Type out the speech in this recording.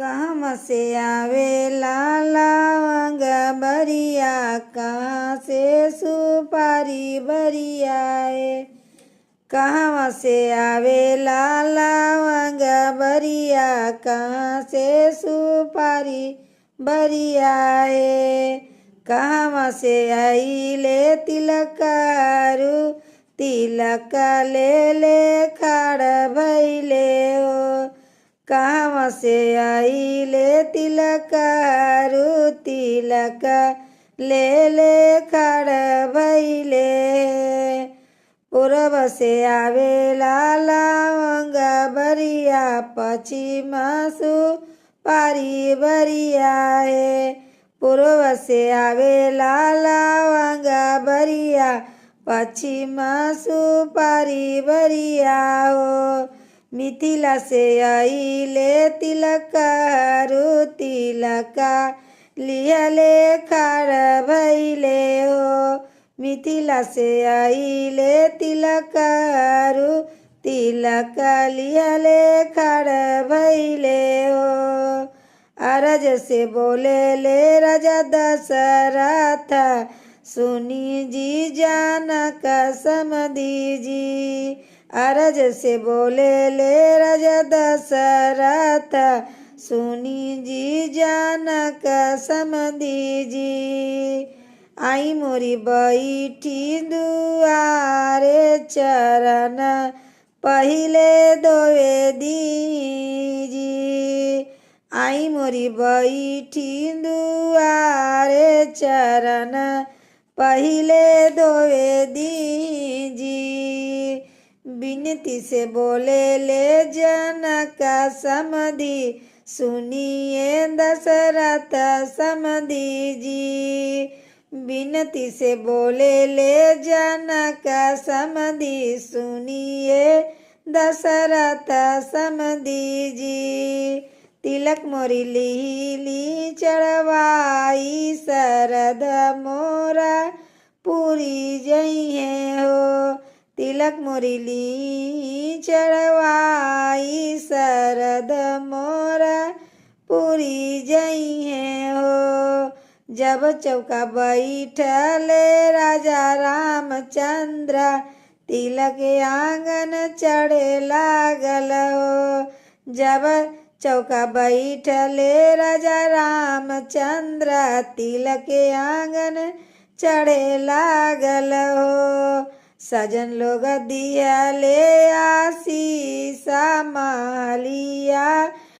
कहाँ से आवेला लवंग बरिया, कहाँ से सुपारी बरियाए। कहाँ से आवेला लवंग बरिया, कहाँ से सुपारी बरियाए। कहाँ से आइले तिलकारू, तिलक ले ले खाड़ भैले हो। कहाँ से आइले तिलकारू, तिलक ले ले खाड़ भैले। पूरब से आवेला लवंग बरिया, पश्चिम सुपारी बरिया है। पूर्व से आवेला लवंग बरिया, पश्चिम सुपारी बरिया हो। मिथिला से आइले तिलकारू, तिलक लिहले खाड़ भैले हो। मिथिला से आइले तिलकारू, तिलक लिहले खाड़ भैले हो। अरज से बोले ले राजा दशरथ, सुनी जी जानक समधी जी। अरज से बोले ले राजा दशरथ, सुनी जी जानक समधी जी। आई मोरी बैठी दुआरे, चरण पहिले धोवे दीजी। आई मोरी बैठी दुआरे, चरण पहिले धोवे दीजी। विनती से बोले ले जनक समधी, सुनिए दशरथ समधी जी। विनती से बोले ले जनक समधी, सुनिए दशरथ समधी जी। तिलक मोरी लीली चढ़वाई, शरद मोरा पूरी जइहे हो। तिलक मोरी ली चढ़वाई, शरद मोरा पूरी जइहे हो। जब चौका बैठले राजा रामचंद्र, तिलक आंगन चढ़े लागल हो। जब चौका बैठले राजा रामचंद्र, तिलक आंगन चढ़े लागल हो। सजन लोग दिया ले आशीष, महलिया